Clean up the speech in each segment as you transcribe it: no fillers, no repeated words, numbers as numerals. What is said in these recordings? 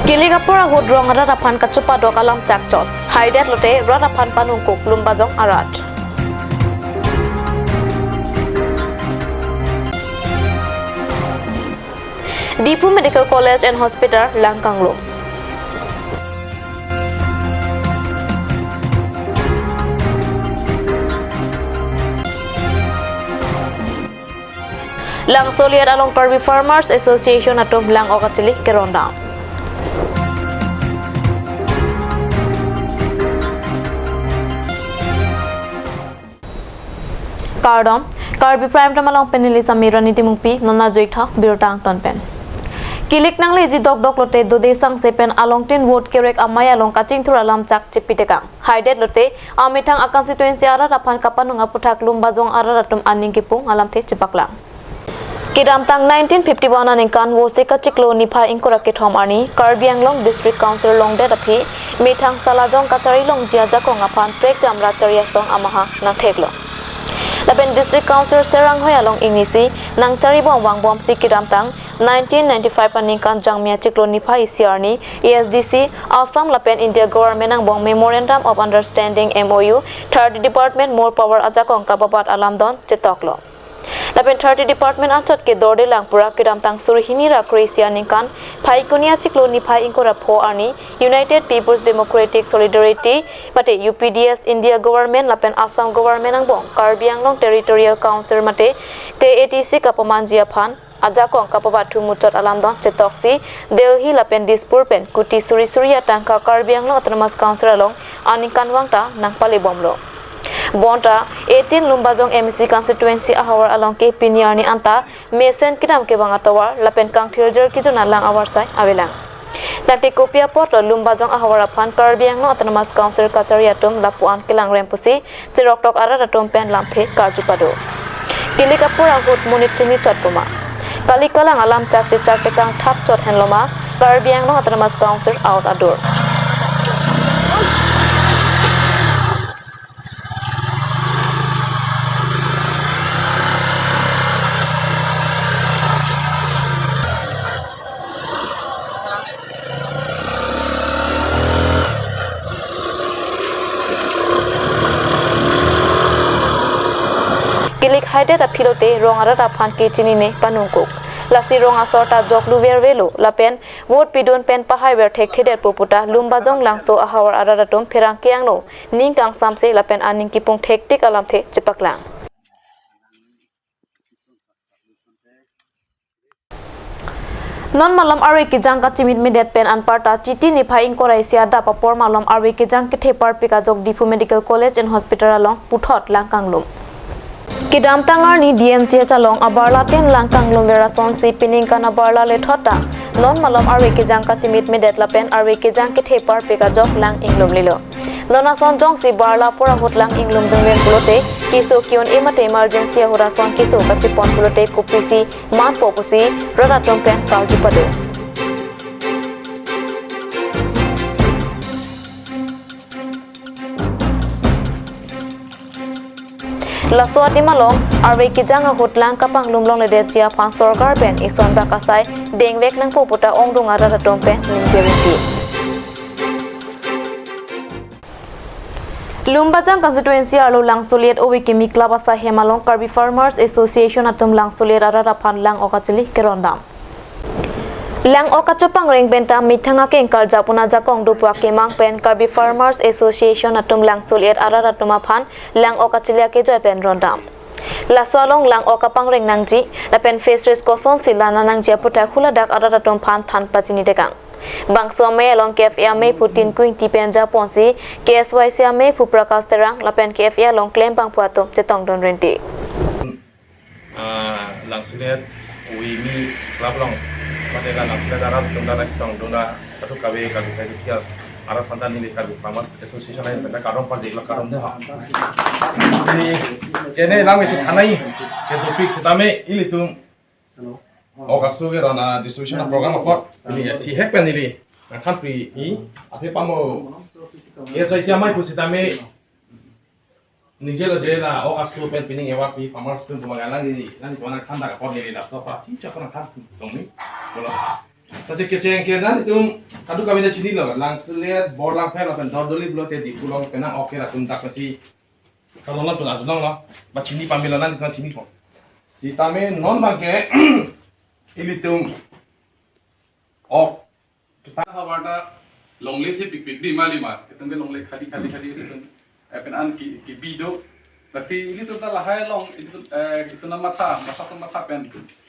Kiligapura hudrong radapan kacupa dok alam cakcot. Haidet lote radapan panungkuk lumbajong arat. Dipu Medical College and Hospital Langkanglum. Lang soliat along Karbi Farmers Association atum lang okatili keronda. Kardom Karbi Prime tamalong penili samira niti mungpi nona joitha birotang tonpen. Kilik nang leji dok lote do desang sepen along tin vote kerek amay along kacing thur alam chak chipitekang. Haidet lote amitang a constituency ara rapan kapanunga puthak lumbajong ara ratum aning kipung alam the chipaklang. Kidam tang 1951 aning kan wo sika chiklo nipa ingkora kithom ani Karbi Anglong District Council long de api mithang salajong kachari long jia jakong apan prek jamra charia song amaha nang theklo. Laben District Council serang hoy along ingisi nang chari bom wang bom si kidam tang 1995 aning kan jangmia chiklo nipa isiarni ESDC Assam Lapen India Government ang bong Memorandum of Understanding MOU Third Department More Power ajakong kababat alam don chitoklo. Lapen 30 Department anchot ke dorde lang pura kidam tang surhini ra Croatia ningkan phaikunia chiklo ni phai ingkora pho ani United People's Democratic Solidarity mate UPDS India Government lapen Assam Government ang bong Karbi Anglong Territorial Council mate KATC kapamanjia phan ajakong kapabatu mutot alam don chetoksi Delhi lapen Dispur pen kuti suri suriya tangka Karbi Anglong Autonomous Council along aninkan wangta nang pale bomlo. Bonta 18 lumbajong MC constituency ahawar along ke pinyarni anta mesen kidam ke banga tawar lapen kang thirjer ki jona lang awar sai awelang takti kopia pot lumbajong ahawar aphan Karbi Anglong Autonomous Council kachariatum lapuan kilang rempusi chirok tok ara ratum pen lamphe karjupado kilikapur angut munit chini chatpuma kalikalang alam chak tekang thap chot henloma Karbi Anglong Autonomous Council out ador. Kilik haidet apilote rongara aphan ke chini ne panungkuk lasi ronga sorta joklu vervelo lapen vote pidon pen pahai ber thek theder poputa lumbajong langso ahawar araratum pherang kiangno ningkang samse lapen aning kipung thek tik alam the chipaklang non malam arwe ki jang ka chimit medet pen anparta chiti ni phai ingkorai sia da papor malam arwe ki jang ke thepar pika jok Difu Medical College and Hospital along puthot langkanglum Kidam tangar ni DMC chalong abarla ten langkang lumvera son si pining kana barla le thota non malam arwe ke jang ka chimit medet lapen arwe ke jang ke thepar peka jok lang inglum lilo nona son jong si barla pura hotlang inglum dungwen pulote kiso kion emate emergency hora son kiso ka chipon pulote kupisi mat popusi radatom pen kauju pado Laswat imalong arwe ki janga hutlang kapang lumlong le detia phan sarkar pen ison bakasai dengwek nang poputa ongdung ara ratom pen ninjeriti Lumbajang constituency alo langsuliat owi kimi club asa hemalong Karbi Farmers Association atum langsuliat ara raphan lang okachili kerondam Lang okachopang ring benta mithanga ke karja puna jakong dupwa kemang pen Karbi Farmers Association atum lang suliat ara ratuma phan lang okachilia ke joy pen rondam laswalong lang okapang ring nangji la pen face risk koson silana nang jia puta khula dak ara ratum phan than pachini dekang bangso me along KFA me putin kuin ti pen ja ponsi KSY sia me pu prakash terang la pen KFA long claim pang puato chetong don renti lang suliat wi mi club long Matega nafsila darat tunda restong tunda satu kabe kabe saya dikial arah pantan ini Karbi Farmers Association lain benda karong pan jegla karong deh. Ini jene lang itu kanai ke topik setame ini tu okasu ke rana distribution program apa ini ya ti hek pen ini kan pri i ape pamo ya saya siamai ku setame Nigelo jela okasu pen pining ewa pi farmers tu magalang ini nanti kona kanda ka pon ini dah so pa ti cha kona kan tong ni bola Tapi keceng kena itu kadu kami dah cini lah, langsung lihat bor lang fair lah, dor doli belum tadi pulau kena oke lah, tuntak macam kalau lah tuh langsung lah, macam cini pamilanan itu cini kok. Si tame non bangke ini tuh kita hawada longle sih pik di Malimar, itu kan longle kali itu penan ki bido, tapi ini tuh lah hai long itu nama mata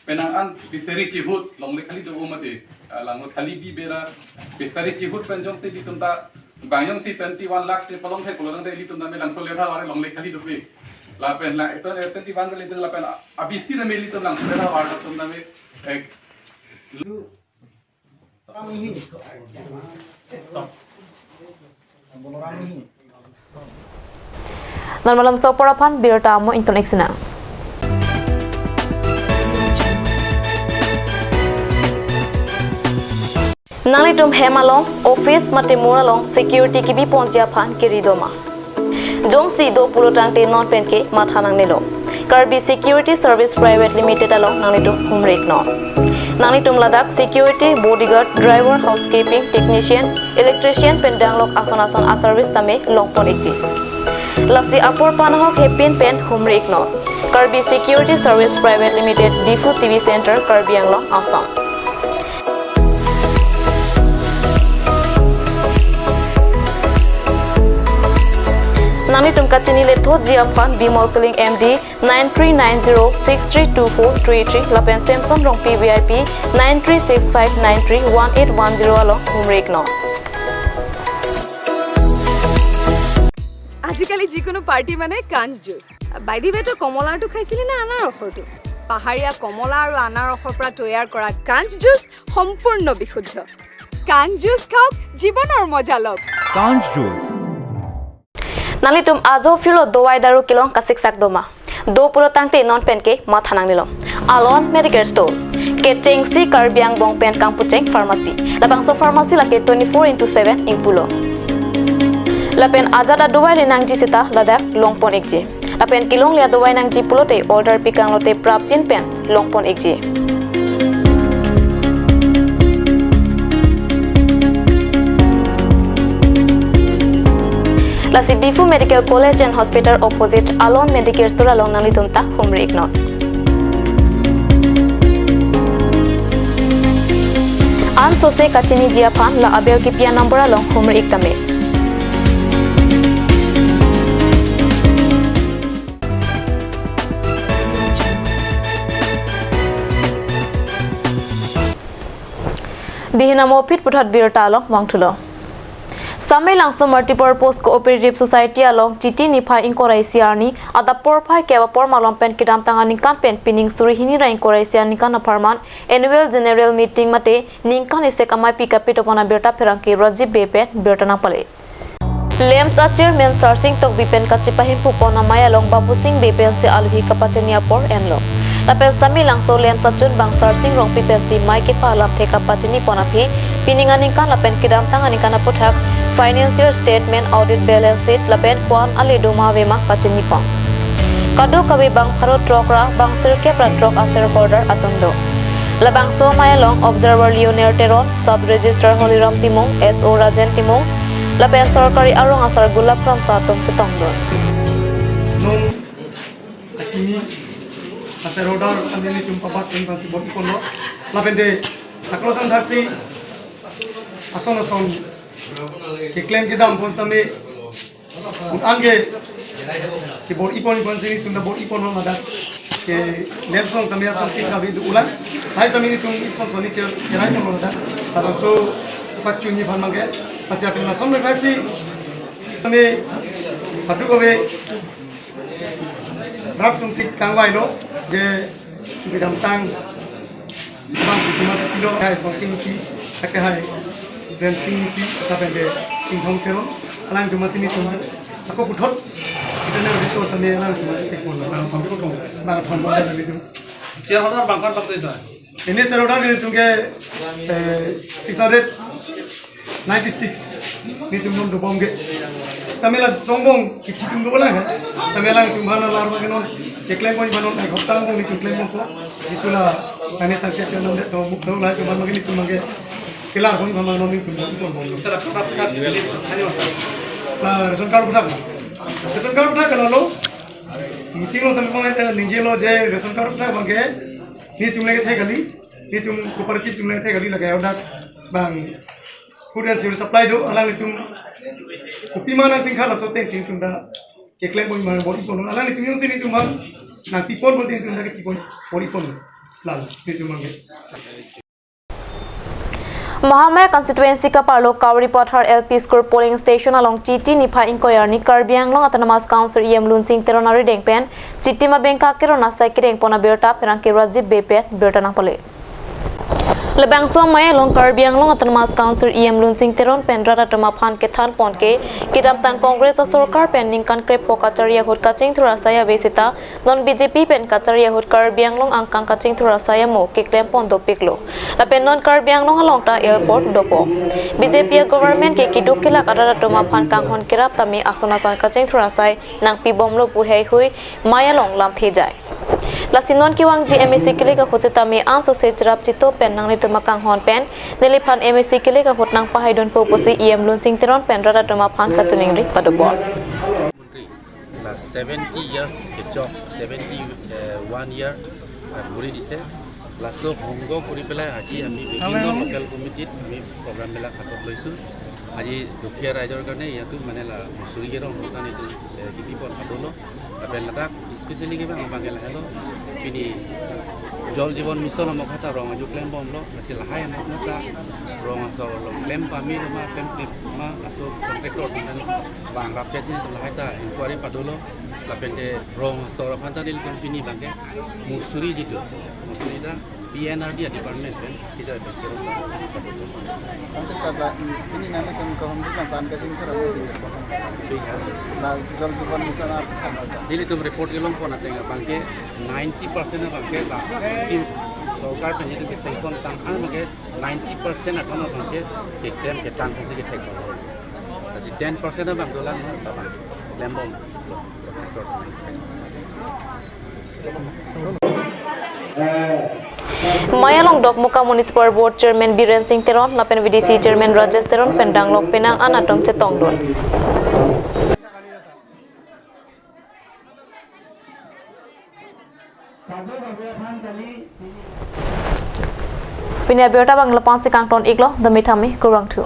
penangan bisari cihut longle kali itu umate, langut kali bi bera bisari cihut penjong sih itu tak banyak sih 21 lakh sih pelong saya kalau nanti itu namanya langsung lihat orang longle kali itu be, lapen lah itu 21 kali itu lapen abis sih namanya itu langsung lihat orang itu namanya Nan malam so porapan birta mo inton eksena. Nang itum hemalong office mate moralong security ki bi ponjia phan kiri doma. Jong si do pulotang te non pen ke mathanang nelo. Karbi Security Service Private Limited along nang itum humrek no. Nang itum ladak security bodyguard driver housekeeping technician electrician pendang lok asan a service tame longpon ekji. Lasi apor panahok hepin pen humrek no. Karbi Security Service Private Limited Difu TV Center Karbi Anglong Assam. Nani tumka chini le tho jiapan bimol kling MD 9390632433 lapen Samsung rong PVIP 9365931810 along humrek no. আজিকালি যিকোনো party মানে কাঞ্জ juice by the ৱেটো কমলাটো খাইছিলি না আনাৰ ৰসটো পাহাৰীয়া কমলা আৰু আনাৰ ৰসৰ পৰা তৈয়াৰ কৰা কাঞ্জ জুচ সম্পূৰ্ণ বিশুদ্ধ কাঞ্জ জুচ খাওক জীৱনৰ মজা লওক কাঞ্জ juice Nali tum ajo filo dowai daru kilong kasik sak doma. Do pulo tangte non pen ke mathanang nilo. Alon medical store. Ke chengsi karbiang bong pen kang pucheng pharmacy. Labang so pharmacy la ke 24/7 ing pulo. Lapen ajada dowai le nang ji sita ladak longpon ekji. Lapen kilong lia dowai nang ji pulo te order pikang lote prapjin pen longpon ekji. Lasi Difu Medical College and Hospital opposite Alon Medicare Store along nang litumta humrek no. An sose kachini jia phan la abel ki pia number along humrek tame. Dihinamo pit puthat birta along wangthulo. Samai langsung multipurpose cooperative society along Titi Nipa Inkoraisiani ada porpai kewa pormalom pen kidam tangani kan pen pining suri hini ra Inkoraisiani kan apartment annual general meeting mate ningkan isek amai pikapit opona berta perangki Rajib Bepen berta na pale. Lems chairman Sarsing tok Bipen kachipahim pupona maya long Babu Singh Bepen se alhi kapachenia por enlo. Tapel sami langsung Lems chun bang Sarsing rong Bipen si mai ke palam the kapacheni ponapi pininganing kan lapen kidam tangani kan aputhak financial statement audit balance sheet lapen kwan ali duma wema pacheni pang kado kabe bang pharo trokra bang sirke pra trok aser order atondo labang so mayalong observer Leonel Teron sub register Holiram Timong SO Rajan Timong lapen sarkari arong asar gulab from satom setongdo nung akini aser order andini tumpabat infansi bot ikono lapen de aklosan dhaksi ason कि claim के दाम post में आगे कि board इपोन से तुम board इपोन हो मदद के लेफ्ट फ्रंट तमें समथिंग का भी उला हाई तमें तुम इस पर सोनी चराई तो मदद तब सो पच्चूनी फल मंगे पसी अपने नसों में वैसी तमें पटु को वे रात तुम सिक कांगवाई लो जे चुकी दम तांग बांग कुमार किलो है सोसिंग की तक है Dancing itu, tapi deh cingkong terus, alang cuma sini tuh, aku putot, kita nih resource tadi alang cuma sedikit pun, bang thon ada lagi tuh. Siapa orang bangkan waktu itu? Ini serodar ini tuh ke 696, ini tuh belum dopong ke. Stamela sombong, kicik tuh dua lah, tapi alang cuma alang lalu bagian non, klaim pun bagian non, hafta pun itu klaim pun, itulah Ani sakit kan nanti tu mukau lah cuma mungkin itu mungkin kelar kau memang nomi tu mungkin pun boleh. Lah reson card berapa? Reson card berapa kalau lo? Meeting lo tapi pemain tu ninja lo je reson card berapa mungkin? Ni tu lagi thay kali, ni tu kooperatif tu lagi thay kali lagi ada bang. Food and civil supply do alang itu kopi mana tinggal lah sote sini tu dah keklaim pun mana body pun alang itu yang sini tu mana nak pipon pun tu dah pipon body pun lalu itu mungkin. Mahamaya constituency ka parlo Karbi Pothar LP School polling station along Chiti Nipa Inkoyar ni Karbi Anglong Autonomous Council EM Lunsing Teronari Dengpen Chiti ma Bengka Kirona Saikireng Pona Berta Perang Kirajib BP Berta Napole Lebang Maya long Karbi Anglong Autonomous Council EM Lunsing Teron Pendra Ratama Phan Kethan Ponke Kidam Tang Congress Sorkar Pending Kan Krep Pokacharia Hut Kaching Thurasaya Besita non BJP Pen Kacharia Hut Karbi Anglong Angkang Kaching Thurasaya Mo Kiklem Pondo Piklo Lapen non Karbi Anglong along ta airport dopo BJP government ke kiduk kilak ada Ratama Phan Kang Hon Kirap Tami Asonasan Kaching Thurasai Nang Pi Bomlo Puhei Hui Maya long lam thejai Lasinon kiwang GMC kili ka khutse tami an so se chirap chito pen nang ni tuma kang hon pen nili phan MSC kili ka khut nang pahai don poposi EM Lunsing Teron pen rara tuma phan ka tuning ri padobon last 70 years the job 71 year muri dise laso hongo puri pelai aji ami bibino local committee ami program bela khatot loisu aji dukhia raijor karne yatu manela musuri gero hotan itu kipi por khatolo apel ladak especially ke bang bangela hello ini jol জীবন mission amok hata rong aju klem bom lo hasil hai amok nata rong asor lo klem pami lo ma klem klip ma aso kontraktor dengan bang rapke sini to hai ta inquiry padolo lapende rong asor phantanil company bangke musuri jitu musuri da PNRD department kan tidak ada kira untuk sahabat ini nanti kami kawan kita kan kasih kita nah jam depan misalnya jadi itu report ke lompo nanti nggak bangke 90% bangke lah skim सरकार पे jadi bisa ikon tang an mage 90% akan bangke ketem ketang kong segi tek jadi 10% bang dolar no sama lembom Maya long dok muka municipal board chairman Biren Singh Teron lapen VDC chairman Rajesh Teron pendang lok penang anatom cetong don Pinya Berta bang lepas si kang ton iklo demi thami kurang thu